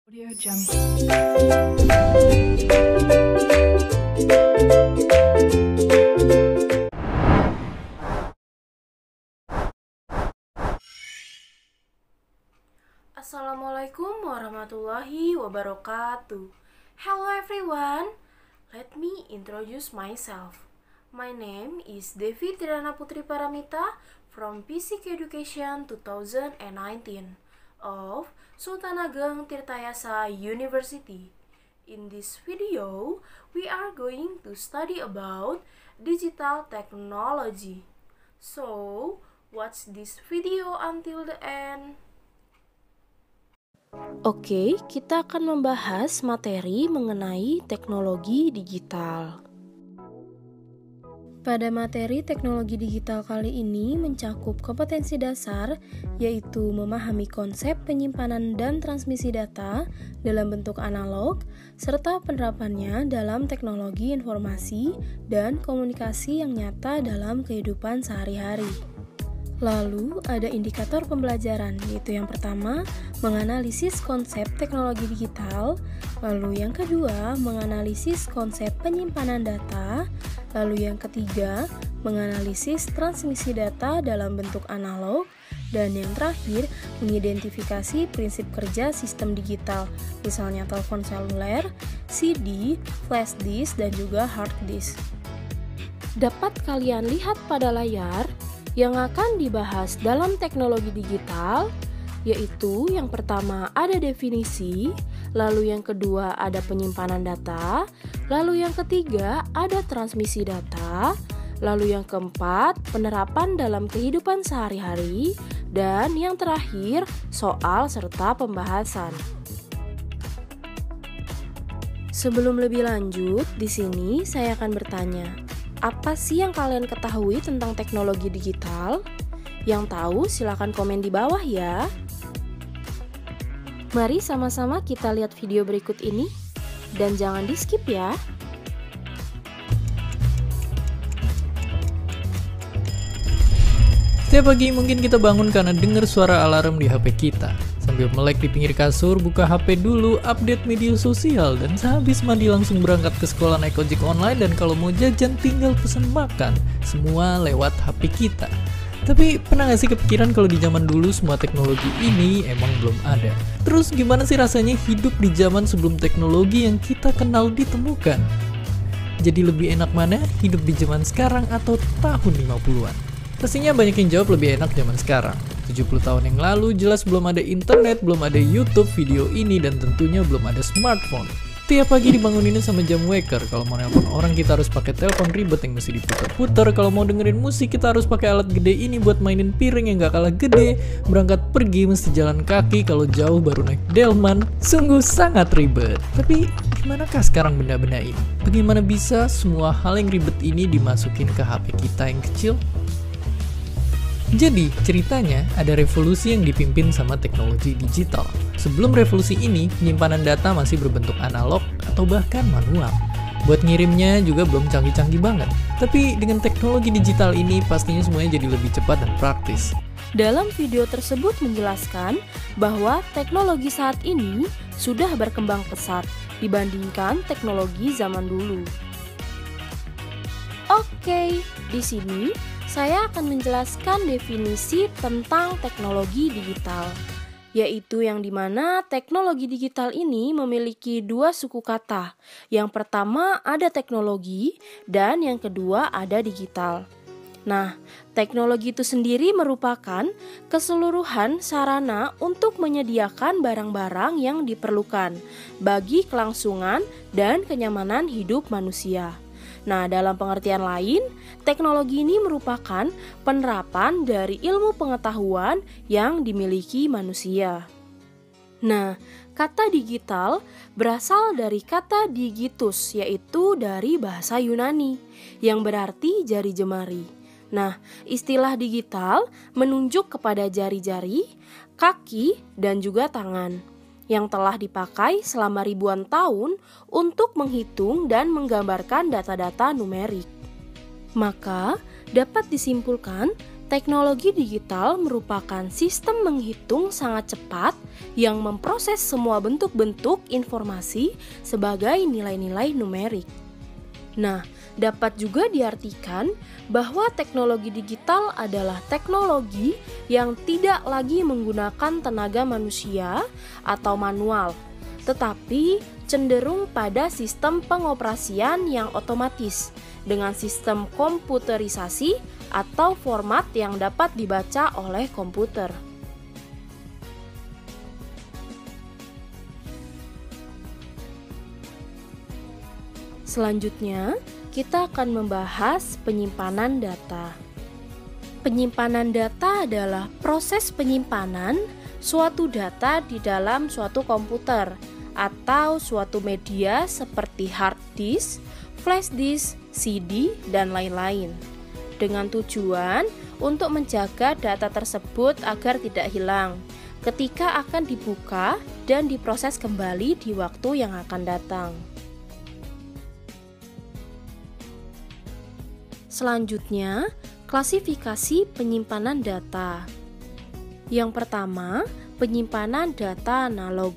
Audio Jungle. Assalamualaikum warahmatullahi wabarakatuh. Hello everyone, let me introduce myself. My name is Devi Tirana Putri Paramita from Basic Education 2019 of Sultan Ageng Tirtayasa University. In this video, we are going to study about digital technology. So, watch this video until the end. Oke, kita akan membahas materi mengenai teknologi digital. Pada materi teknologi digital kali ini mencakup kompetensi dasar, yaitu memahami konsep penyimpanan dan transmisi data dalam bentuk analog, serta penerapannya dalam teknologi informasi dan komunikasi yang nyata dalam kehidupan sehari-hari. Lalu, ada indikator pembelajaran, yaitu yang pertama, menganalisis konsep teknologi digital, lalu yang kedua, menganalisis konsep penyimpanan data, lalu yang ketiga, menganalisis transmisi data dalam bentuk analog, dan yang terakhir, mengidentifikasi prinsip kerja sistem digital, misalnya telepon seluler, CD, flash disk, dan juga hard disk. Dapat kalian lihat pada layar, yang akan dibahas dalam teknologi digital, yaitu yang pertama ada definisi, lalu yang kedua ada penyimpanan data, lalu yang ketiga ada transmisi data, lalu yang keempat penerapan dalam kehidupan sehari-hari, dan yang terakhir soal serta pembahasan. Sebelum lebih lanjut, di sini saya akan bertanya, apa sih yang kalian ketahui tentang teknologi digital? Yang tahu silakan komen di bawah ya. Mari sama-sama kita lihat video berikut ini. Dan jangan di skip ya. Setiap pagi mungkin kita bangun karena dengar suara alarm di HP kita. Sambil melek di pinggir kasur, buka HP dulu, update media sosial, dan sehabis mandi langsung berangkat ke sekolah naik ojek online, dan kalau mau jajan tinggal pesan makan. Semua lewat HP kita. Tapi pernah gak sih kepikiran kalau di zaman dulu semua teknologi ini emang belum ada? Terus gimana sih rasanya hidup di zaman sebelum teknologi yang kita kenal ditemukan? Jadi lebih enak mana hidup di zaman sekarang atau tahun 50-an? Pastinya banyak yang jawab lebih enak zaman sekarang. 70 tahun yang lalu jelas belum ada internet, belum ada YouTube, video ini, dan tentunya belum ada smartphone. Tiap pagi dibangunin sama jam waker. Kalau mau nelpon orang kita harus pakai telepon ribet yang mesti diputar-putar. Kalau mau dengerin musik kita harus pakai alat gede ini buat mainin piring yang gak kalah gede. Berangkat pergi mesti jalan kaki, kalau jauh baru naik delman. Sungguh sangat ribet. Tapi dimanakah sekarang benda-benda ini? Bagaimana bisa semua hal yang ribet ini dimasukin ke HP kita yang kecil? Jadi, ceritanya ada revolusi yang dipimpin sama teknologi digital. Sebelum revolusi ini, penyimpanan data masih berbentuk analog atau bahkan manual. Buat ngirimnya juga belum canggih-canggih banget. Tapi dengan teknologi digital ini, pastinya semuanya jadi lebih cepat dan praktis. Dalam video tersebut menjelaskan bahwa teknologi saat ini sudah berkembang pesat dibandingkan teknologi zaman dulu. Oke, di sini saya akan menjelaskan definisi tentang teknologi digital, yaitu yang dimana teknologi digital ini memiliki dua suku kata. Yang pertama ada teknologi dan yang kedua ada digital. Nah, teknologi itu sendiri merupakan keseluruhan sarana untuk menyediakan barang-barang yang diperlukan bagi kelangsungan dan kenyamanan hidup manusia. Nah, dalam pengertian lain, teknologi ini merupakan penerapan dari ilmu pengetahuan yang dimiliki manusia. Nah, kata digital berasal dari kata digitus, yaitu dari bahasa Yunani, yang berarti jari jemari. Nah, istilah digital menunjuk kepada jari-jari, kaki, dan juga tangan yang telah dipakai selama ribuan tahun untuk menghitung dan menggambarkan data-data numerik. Maka, dapat disimpulkan, teknologi digital merupakan sistem menghitung sangat cepat yang memproses semua bentuk-bentuk informasi sebagai nilai-nilai numerik. Nah, dapat juga diartikan bahwa teknologi digital adalah teknologi yang tidak lagi menggunakan tenaga manusia atau manual, tetapi cenderung pada sistem pengoperasian yang otomatis dengan sistem komputerisasi atau format yang dapat dibaca oleh komputer. Selanjutnya, kita akan membahas penyimpanan data. Penyimpanan data adalah proses penyimpanan suatu data di dalam suatu komputer atau suatu media seperti hard disk, flash disk, CD, dan lain-lain, dengan tujuan untuk menjaga data tersebut agar tidak hilang ketika akan dibuka dan diproses kembali di waktu yang akan datang. Selanjutnya, klasifikasi penyimpanan data. Yang pertama, penyimpanan data analog.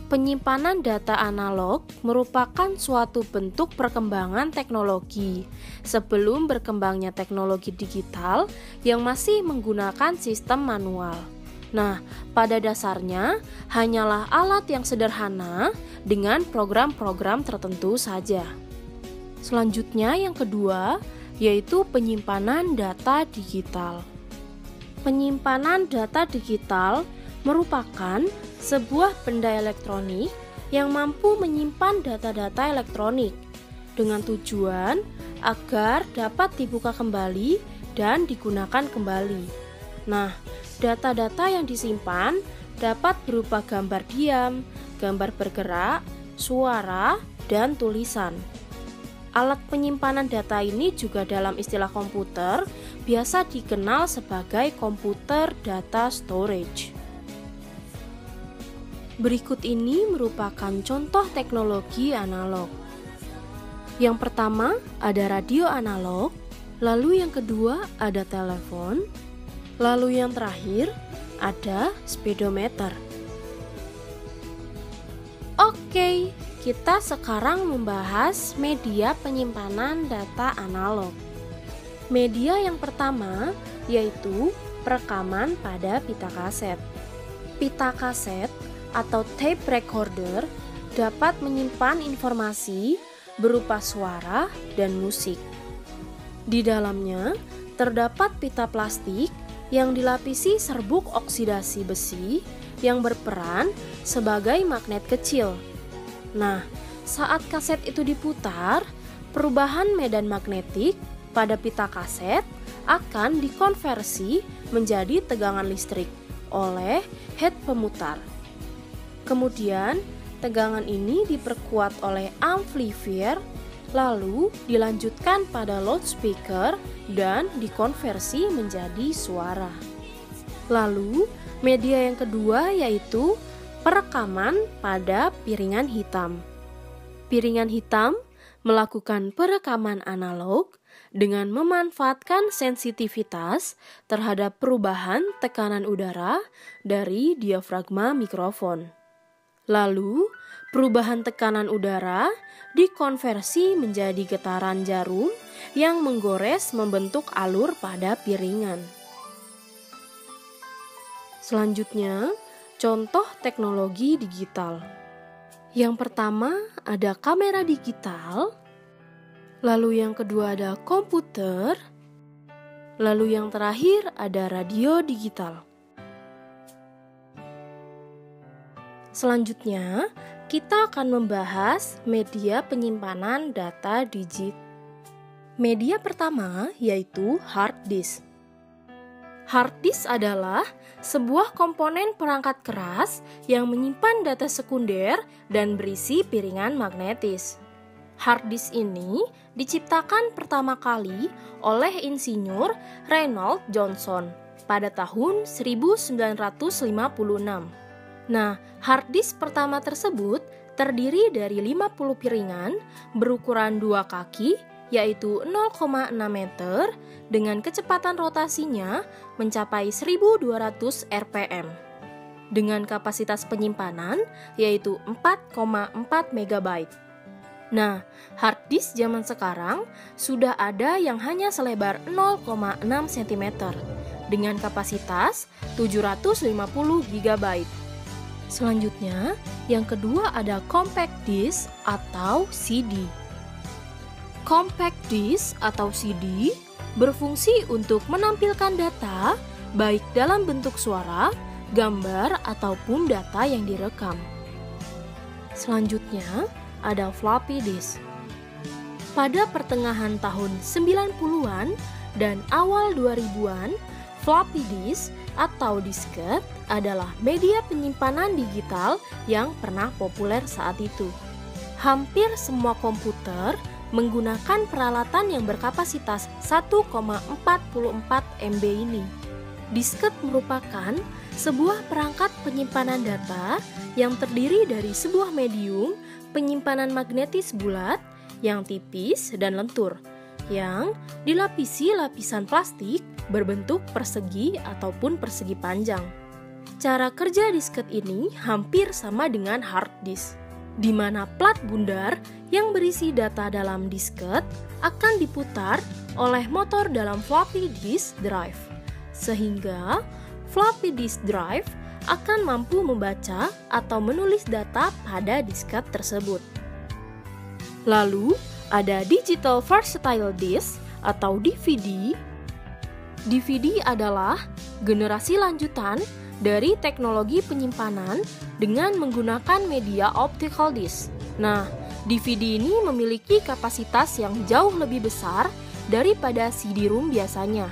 Penyimpanan data analog merupakan suatu bentuk perkembangan teknologi sebelum berkembangnya teknologi digital yang masih menggunakan sistem manual. Nah, pada dasarnya hanyalah alat yang sederhana dengan program-program tertentu saja. Selanjutnya, yang kedua, yaitu penyimpanan data digital. Penyimpanan data digital merupakan sebuah benda elektronik yang mampu menyimpan data-data elektronik dengan tujuan agar dapat dibuka kembali dan digunakan kembali. Nah, data-data yang disimpan dapat berupa gambar diam, gambar bergerak, suara, dan tulisan. Alat penyimpanan data ini juga dalam istilah komputer biasa dikenal sebagai komputer data storage. Berikut ini merupakan contoh teknologi analog. Yang pertama ada radio analog, lalu yang kedua ada telepon, lalu yang terakhir ada speedometer. Oke, kita sekarang membahas media penyimpanan data analog. Media yang pertama yaitu perekaman pada pita kaset. Pita kaset atau tape recorder dapat menyimpan informasi berupa suara dan musik. Di dalamnya terdapat pita plastik yang dilapisi serbuk oksidasi besi yang berperan sebagai magnet kecil. Nah, saat kaset itu diputar, perubahan medan magnetik pada pita kaset akan dikonversi menjadi tegangan listrik oleh head pemutar. Kemudian, tegangan ini diperkuat oleh amplifier, lalu dilanjutkan pada loudspeaker dan dikonversi menjadi suara. Lalu, media yang kedua yaitu perekaman pada piringan hitam. Piringan hitam melakukan perekaman analog dengan memanfaatkan sensitivitas terhadap perubahan tekanan udara dari diafragma mikrofon. Lalu, perubahan tekanan udara dikonversi menjadi getaran jarum yang menggores membentuk alur pada piringan. Selanjutnya, contoh teknologi digital. Yang pertama ada kamera digital, lalu yang kedua ada komputer, lalu yang terakhir ada radio digital. Selanjutnya, kita akan membahas media penyimpanan data digital. Media pertama yaitu hard disk. Hard disk adalah sebuah komponen perangkat keras yang menyimpan data sekunder dan berisi piringan magnetis. Hard disk ini diciptakan pertama kali oleh insinyur Reynold Johnson pada tahun 1956. Nah, hard disk pertama tersebut terdiri dari 50 piringan berukuran 2 kaki, yaitu 0,6 meter dengan kecepatan rotasinya mencapai 1200 rpm. dengan kapasitas penyimpanan yaitu 4,4 MB. Nah, hard disk zaman sekarang sudah ada yang hanya selebar 0,6 cm dengan kapasitas 750 GB. Selanjutnya, yang kedua ada compact disk atau CD. Compact disk atau CD berfungsi untuk menampilkan data baik dalam bentuk suara, gambar, ataupun data yang direkam. Selanjutnya, ada floppy disk. Pada pertengahan tahun 90-an dan awal 2000-an, floppy disk atau disket adalah media penyimpanan digital yang pernah populer saat itu. Hampir semua komputer menggunakan peralatan yang berkapasitas 1,44 MB ini. Disket merupakan sebuah perangkat penyimpanan data yang terdiri dari sebuah medium penyimpanan magnetis bulat yang tipis dan lentur, yang dilapisi lapisan plastik berbentuk persegi ataupun persegi panjang. Cara kerja disket ini hampir sama dengan hard disk, di mana plat bundar yang berisi data dalam disket akan diputar oleh motor dalam floppy disk drive, sehingga floppy disk drive akan mampu membaca atau menulis data pada disket tersebut. Lalu, ada Digital Versatile Disk atau DVD. DVD adalah generasi lanjutan dari teknologi penyimpanan dengan menggunakan media optical disc. Nah, DVD ini memiliki kapasitas yang jauh lebih besar daripada CD-ROM biasanya.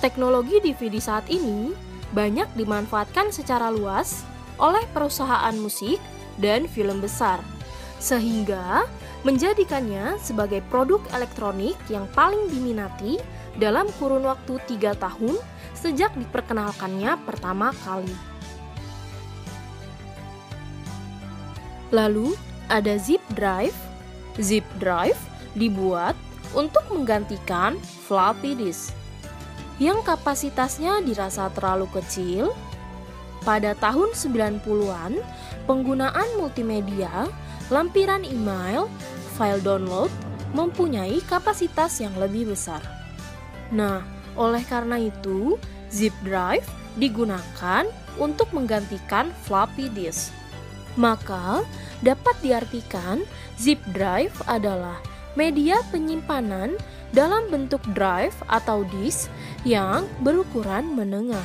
Teknologi DVD saat ini banyak dimanfaatkan secara luas oleh perusahaan musik dan film besar, sehingga menjadikannya sebagai produk elektronik yang paling diminati dalam kurun waktu 3 tahun sejak diperkenalkannya pertama kali. Lalu ada zip drive. Zip drive dibuat untuk menggantikan floppy disk yang kapasitasnya dirasa terlalu kecil. Pada tahun 90-an, penggunaan multimedia, lampiran email, file download mempunyai kapasitas yang lebih besar. Nah, oleh karena itu, zip drive digunakan untuk menggantikan floppy disk. Maka, dapat diartikan zip drive adalah media penyimpanan dalam bentuk drive atau disk yang berukuran menengah.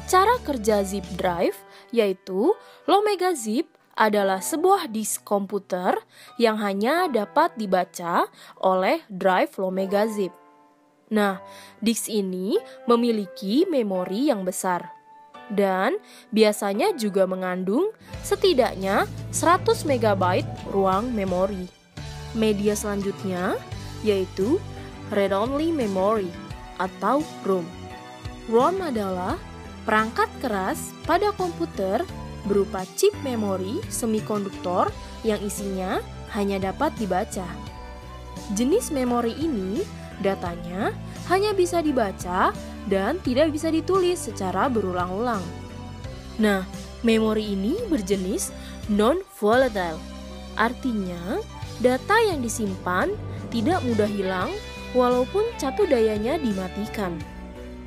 Cara kerja zip drive yaitu Lomega Zip adalah sebuah disk komputer yang hanya dapat dibaca oleh drive Lomega Zip. Nah, disk ini memiliki memori yang besar dan biasanya juga mengandung setidaknya 100 MB ruang memori. Media selanjutnya yaitu Read-Only Memory atau ROM. ROM adalah perangkat keras pada komputer berupa chip memori semikonduktor yang isinya hanya dapat dibaca. Jenis memori ini datanya hanya bisa dibaca dan tidak bisa ditulis secara berulang-ulang. Nah, memori ini berjenis non-volatile. Artinya, data yang disimpan tidak mudah hilang walaupun catu dayanya dimatikan.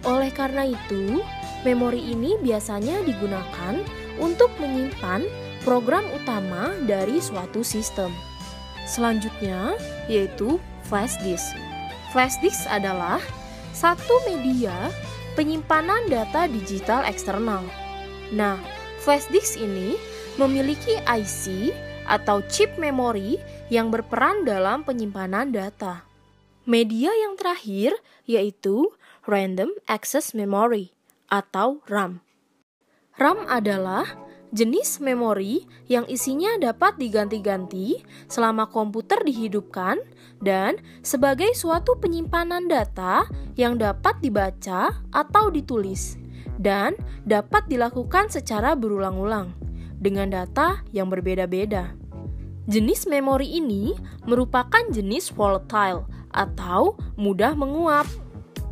Oleh karena itu, memori ini biasanya digunakan untuk menyimpan program utama dari suatu sistem. Selanjutnya yaitu flash disk. Flash disk adalah satu media penyimpanan data digital eksternal. Nah, flash disk ini memiliki IC atau chip memori yang berperan dalam penyimpanan data. Media yang terakhir yaitu Random Access Memory atau RAM. RAM adalah jenis memori yang isinya dapat diganti-ganti selama komputer dihidupkan dan sebagai suatu penyimpanan data yang dapat dibaca atau ditulis dan dapat dilakukan secara berulang-ulang dengan data yang berbeda-beda. Jenis memori ini merupakan jenis volatile atau mudah menguap.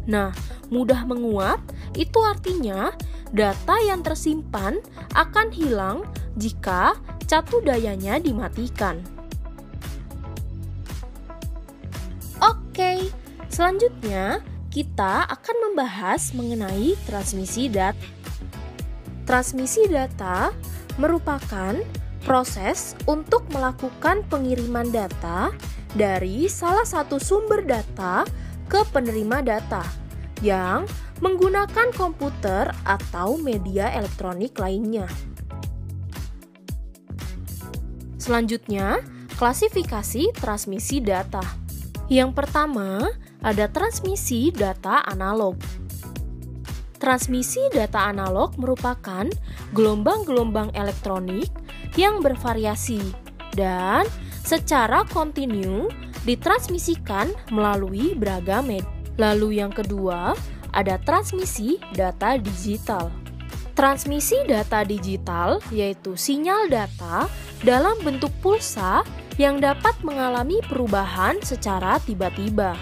Nah, mudah menguap, itu artinya data yang tersimpan akan hilang jika catu dayanya dimatikan. Oke, selanjutnya kita akan membahas mengenai transmisi data. Transmisi data merupakan proses untuk melakukan pengiriman data dari salah satu sumber data ke penerima data yang menggunakan komputer atau media elektronik lainnya. Selanjutnya, klasifikasi transmisi data. Yang pertama, ada transmisi data analog. Transmisi data analog merupakan gelombang-gelombang elektronik yang bervariasi dan secara kontinu ditransmisikan melalui beragam media. Lalu yang kedua, ada transmisi data digital. Transmisi data digital yaitu sinyal data dalam bentuk pulsa yang dapat mengalami perubahan secara tiba-tiba.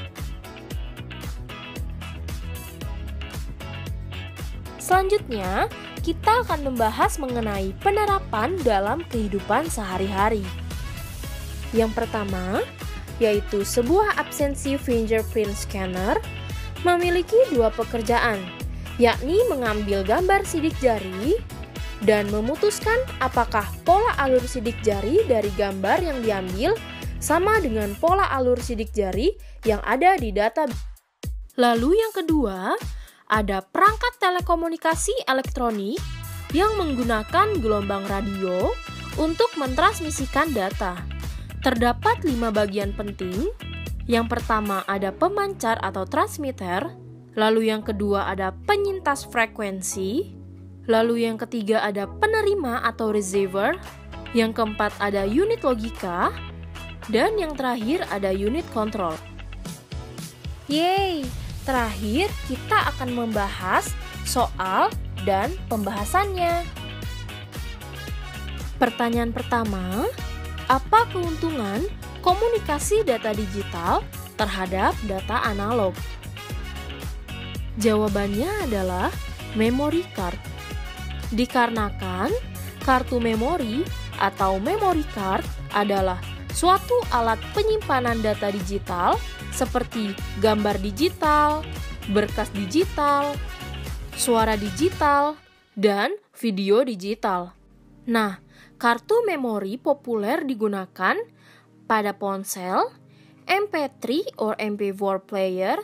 Selanjutnya, kita akan membahas mengenai penerapan dalam kehidupan sehari-hari. Yang pertama, yaitu sebuah absensi fingerprint scanner memiliki dua pekerjaan, yakni mengambil gambar sidik jari dan memutuskan apakah pola alur sidik jari dari gambar yang diambil sama dengan pola alur sidik jari yang ada di data. Lalu yang kedua, ada perangkat telekomunikasi elektronik yang menggunakan gelombang radio untuk mentransmisikan data. Terdapat 5 bagian penting. Yang pertama ada pemancar atau transmitter, lalu yang kedua ada penyintas frekuensi, lalu yang ketiga ada penerima atau receiver, yang keempat ada unit logika, dan yang terakhir ada unit kontrol. Yeay! Terakhir, kita akan membahas soal dan pembahasannya. Pertanyaan pertama, apa keuntungan komunikasi data digital terhadap data analog? Jawabannya adalah memory card. Dikarenakan kartu memori atau memory card adalah suatu alat penyimpanan data digital seperti gambar digital, berkas digital, suara digital, dan video digital. Nah, kartu memori populer digunakan pada ponsel, MP3 or MP4 player,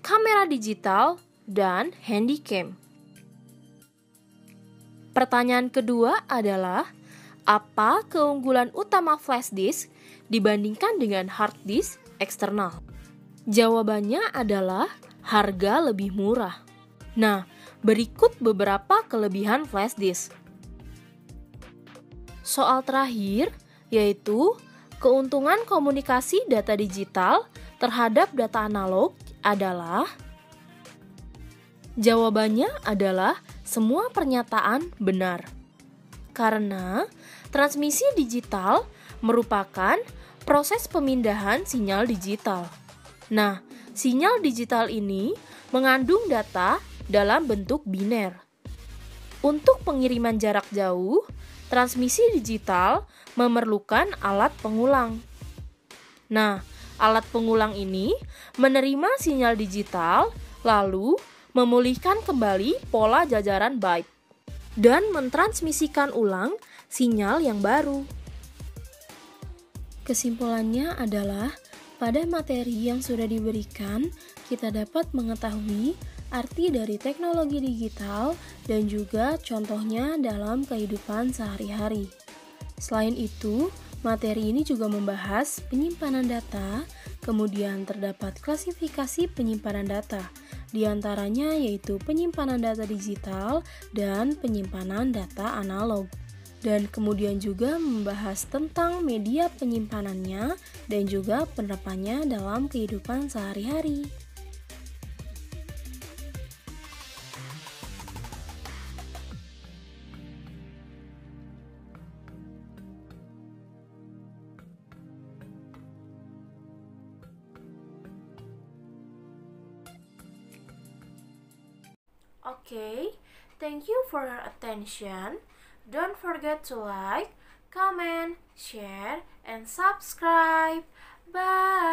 kamera digital, dan handycam. Pertanyaan kedua adalah, apa keunggulan utama flash disk dibandingkan dengan hard disk eksternal? Jawabannya adalah harga lebih murah. Nah, berikut beberapa kelebihan flash disk. Soal terakhir, yaitu keuntungan komunikasi data digital terhadap data analog adalah, jawabannya adalah semua pernyataan benar. Karena transmisi digital merupakan proses pemindahan sinyal digital. Nah, sinyal digital ini mengandung data dalam bentuk biner. Untuk pengiriman jarak jauh, transmisi digital memerlukan alat pengulang. Nah, alat pengulang ini menerima sinyal digital, lalu memulihkan kembali pola jajaran byte, dan mentransmisikan ulang sinyal yang baru. Kesimpulannya adalah, pada materi yang sudah diberikan, kita dapat mengetahui arti dari teknologi digital dan juga contohnya dalam kehidupan sehari-hari. Selain itu, materi ini juga membahas penyimpanan data, kemudian terdapat klasifikasi penyimpanan data, di antaranya yaitu penyimpanan data digital dan penyimpanan data analog. Dan kemudian juga membahas tentang media penyimpanannya dan juga penerapannya dalam kehidupan sehari-hari. Okay, thank you for your attention. Don't forget to like, comment, share, and subscribe. Bye.